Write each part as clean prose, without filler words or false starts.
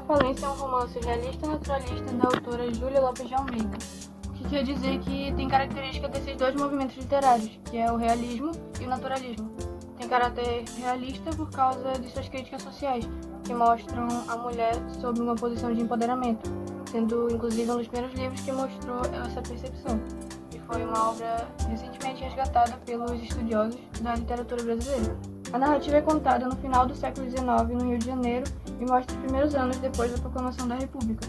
Falência é um romance realista naturalista da autora Júlia Lopes de Almeida, o que quer dizer que tem característica desses dois movimentos literários, que é o realismo e o naturalismo. Tem caráter realista por causa de suas críticas sociais, que mostram a mulher sob uma posição de empoderamento, sendo inclusive um dos primeiros livros que mostrou essa percepção, e foi uma obra recentemente resgatada pelos estudiosos da literatura brasileira. A narrativa é contada no final do século XIX, no Rio de Janeiro, e mostra os primeiros anos depois da proclamação da República.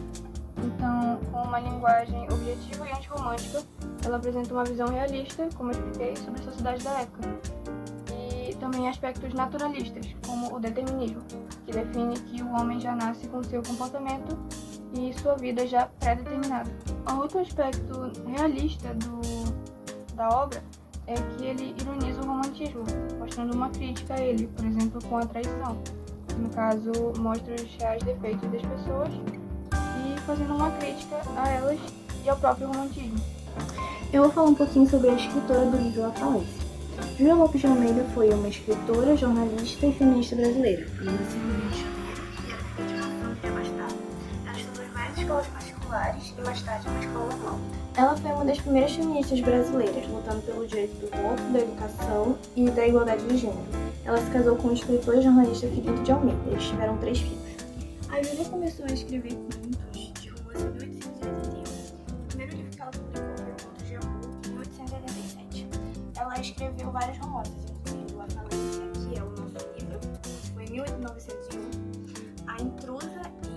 Então, com uma linguagem objetiva e antirromântica, ela apresenta uma visão realista, como eu expliquei, sobre a sociedade da época. E também aspectos naturalistas, como o determinismo, que define que o homem já nasce com seu comportamento e sua vida já pré-determinada. Outro aspecto realista da obra é que ele ironiza o romantismo, mostrando uma crítica a ele, por exemplo, com a traição. No caso, mostra os reais defeitos das pessoas e fazendo uma crítica a elas e ao próprio romantismo. Eu vou falar um pouquinho sobre a escritora do livro A Falência. Júlia Lopes de Almeida foi uma escritora, jornalista e feminista brasileira. Ela nasceu no Rio de Janeiro e era filha de uma família abastada. Ela estudou em várias escolas particulares e mais tarde uma escola normal. Ela foi uma das primeiras feministas brasileiras, lutando pelo direito do voto, da educação e da igualdade de gênero. Ela se casou com o escritor e jornalista Filipe de Almeida. Eles tiveram 3 filhos. A Júlia começou a escrever contos de romance em 1881. O primeiro livro que ela publicou foi o Contos de Amor, em 1887. Ela escreveu vários romances, incluindo A Falência, que é o nosso livro, que foi em 1901, A Intrusa, em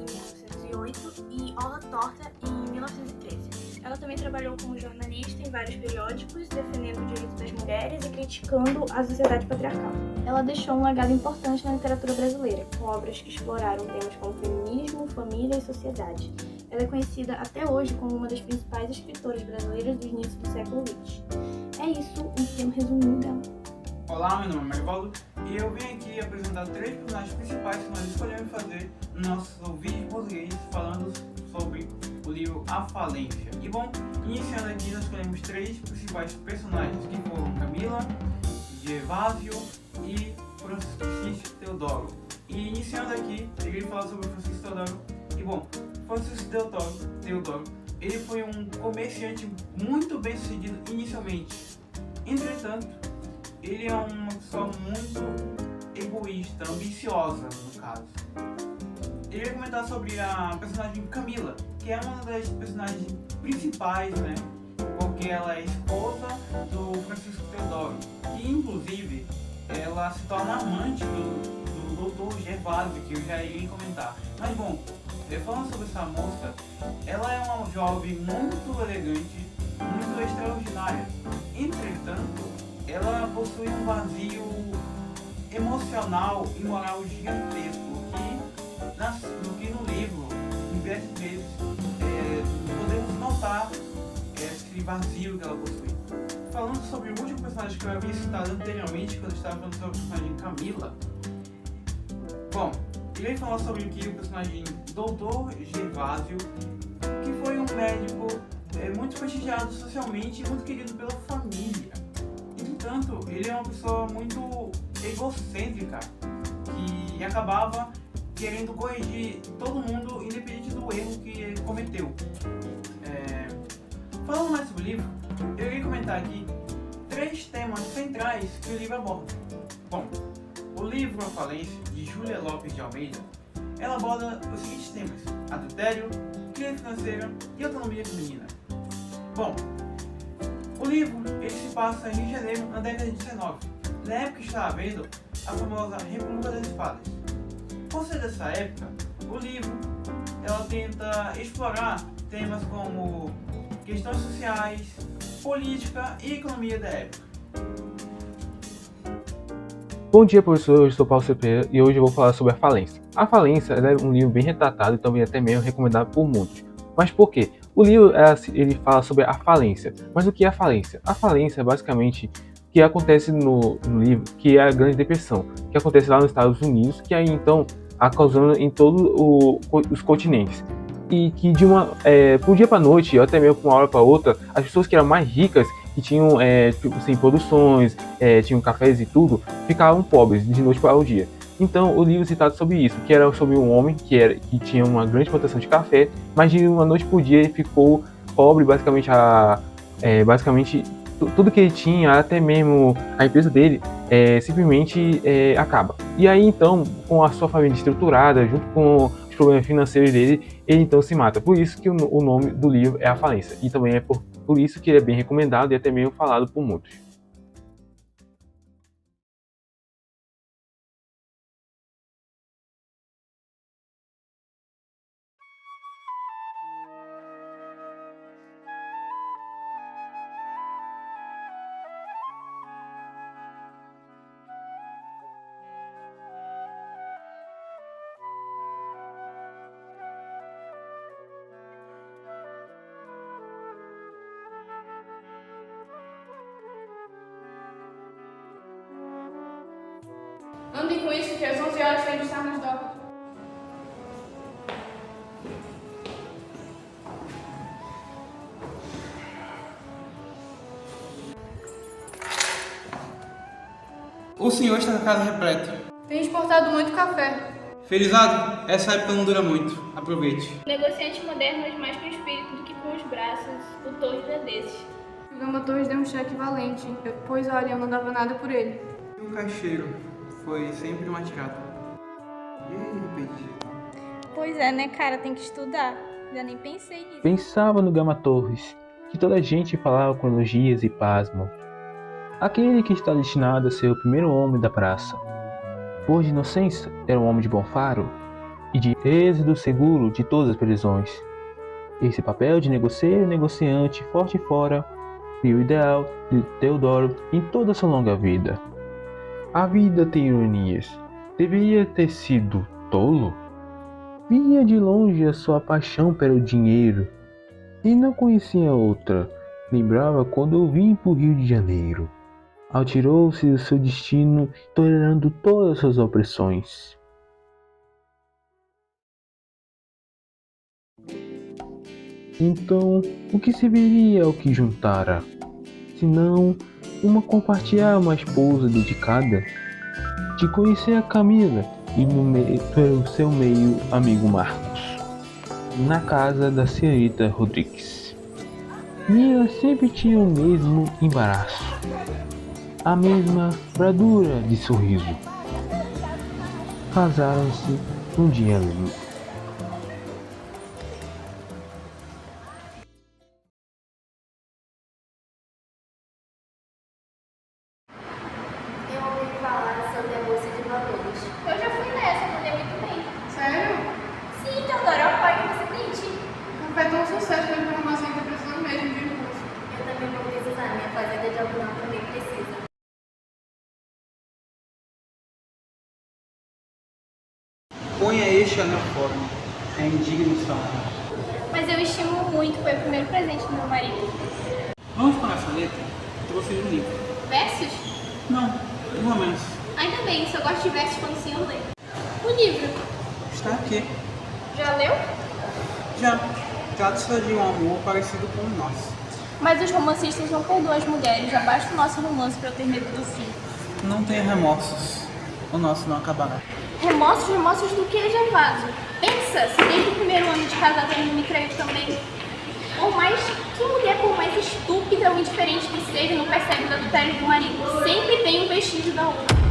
1908 e Ola Torta, em 1913. Ela também trabalhou como jornalista em vários periódicos, defendendo o direito das mulheres e criticando a sociedade patriarcal. Ela deixou um legado importante na literatura brasileira, com obras que exploraram temas como feminismo, família e sociedade. Ela é conhecida até hoje como uma das principais escritoras brasileiras do início do século XX. É isso, um pequeno resuminho dela. Olá, meu nome é Marivaldo e eu vim aqui apresentar 3 personagens principais que nós escolhemos fazer no nosso vídeo em português falando sobre o livro A Falência. E bom, iniciando aqui nós escolhemos 3 principais personagens que foram Camila, Gervásio e Francisco Teodoro. E iniciando aqui, eu queria falar sobre o Francisco Teodoro. E bom, Francisco Teodoro, ele foi um comerciante muito bem sucedido inicialmente. Entretanto, ele é uma pessoa muito egoísta, ambiciosa no caso. Eu ia comentar sobre a personagem Camila, que é uma das personagens principais, né? Porque ela é esposa do Francisco Teodoro, que inclusive ela se torna amante do Dr. Gervásio, que eu já iria comentar. Mas bom, falando sobre essa moça, ela é uma jovem muito elegante, muito extraordinária. Entretanto, ela possui um vazio emocional e moral gigantesco que no livro, diversas vezes, podemos notar esse vazio que ela possui. Falando sobre o último personagem que eu havia citado anteriormente, quando eu estava falando sobre o personagem Camila, bom, eu ia falar sobre aqui o personagem Dr. Gervásio, que foi um médico muito prestigiado socialmente e muito querido pela família. Entretanto, ele é uma pessoa muito egocêntrica que acabava querendo corrigir todo mundo independente do erro que ele cometeu. Falando mais sobre o livro, eu iria comentar aqui 3 temas centrais que o livro aborda. Bom, o livro A Falência, de Júlia Lopes de Almeida, ela aborda os seguintes temas: adultério, crise financeira e autonomia feminina. Bom, o livro ele se passa em Rio de Janeiro na década de 19, na época que está havendo a famosa República das Espadas. Por ser dessa época, o livro ela tenta explorar temas como questões sociais, política e economia da época. Bom dia, professor. Eu sou Paulo Cepeda e hoje eu vou falar sobre A Falência. A Falência é um livro bem retratado e também até mesmo recomendado por muitos. Mas por quê? O livro ele fala sobre a falência. Mas o que é a falência? A falência é basicamente o que acontece no livro, que é a Grande Depressão, que acontece lá nos Estados Unidos, que aí então causando em todos os continentes. E que por dia para noite, ou até mesmo de uma hora para outra, as pessoas que eram mais ricas, que tinham produções, tinham cafés e tudo, ficavam pobres de noite para o dia. Então o livro se trata sobre isso, que era sobre um homem que tinha uma grande plantação de café, mas de uma noite por dia ele ficou pobre, basicamente tudo que ele tinha, até mesmo a empresa dele, simplesmente acaba. E aí então, com a sua família estruturada, junto com os problemas financeiros dele, ele então se mata. Por isso que o nome do livro é A Falência. E também é por isso que ele é bem recomendado e até mesmo falado por muitos. Ande com isso, que às 11 horas tem de estar nas docas. O senhor está com a casa repleta. Tem exportado muito café. Felizardo, essa época não dura muito. Aproveite. Negociantes modernos mais com espírito do que com os braços. O Torres é desses. O Gama Torres deu um cheque valente, pois olha, eu não dava nada por ele. E o caixeiro foi sempre uma tirada. E aí, repente? Pois é, né, cara? Tem que estudar. Já nem pensei nisso. Pensava no Gama Torres, que toda a gente falava com elogios e pasmo. Aquele que está destinado a ser o primeiro homem da praça. Por de inocência, era um homem de bom faro e de êxito seguro de todas as prisões. Esse papel de negociante forte fora, e o ideal de Teodoro em toda sua longa vida. A vida tem ironias. Deveria ter sido tolo? Via de longe a sua paixão pelo dinheiro e não conhecia outra. Lembrava quando eu vim para o Rio de Janeiro. Atirou-se do seu destino, tolerando todas as suas opressões. Então, o que serviria ao que juntara? Senão, compartilhar uma esposa dedicada? De conhecer a Camila e pelo seu meio amigo Marcos, na casa da senhorita Rodrigues. E ela sempre tinha o mesmo embaraço, a mesma bradura de sorriso. Casaram-se um dia lindo. Eu ouvi falar sobre a Bolsa de Valores. Eu já fui nessa, mandei muito bem. Sério? Sim, Teodoro, apoio que você tente. O café é tão sucesso que a informação está precisando mesmo de recurso. Eu também vou precisar, minha fazenda de algodão também precisa. Ponha este anel fora. É indigno de sua honra. Mas eu estimo muito, foi o primeiro presente do meu marido. Vamos para essa letra? Trouxe um livro. Versos? Não, um romance. Ainda bem, só gosto de versos quando o senhor lê. O livro, Está aqui. já leu? Já. Trata-se de um amor parecido com o nosso. Mas os romancistas não perdoam as mulheres, já basta o nosso romance para eu ter medo do fim. Não tenha remorsos. O nosso não acabará. Remorsos do que, Gervásio? Pensa, se desde o primeiro ano de casado ele me traiu também. Por mais que mulher, por mais estúpida ou indiferente que seja, não percebe o adultério do marido. Sempre tem um vestígio da outra.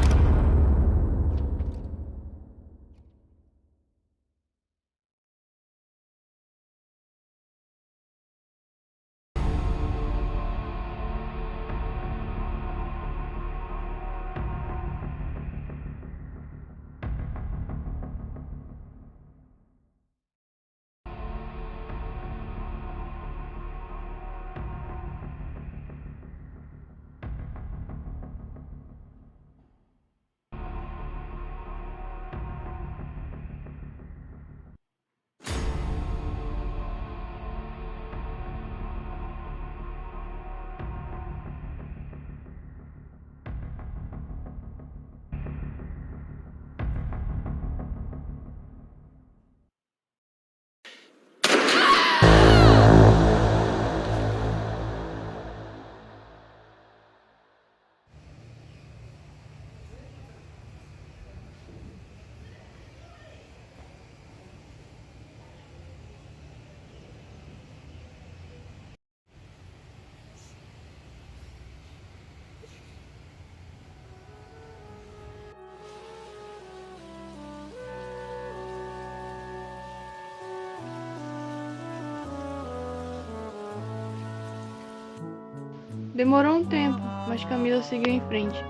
Demorou um tempo, mas Camila seguiu em frente,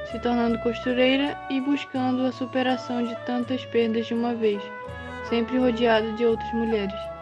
se tornando costureira e buscando a superação de tantas perdas de uma vez, sempre rodeada de outras mulheres.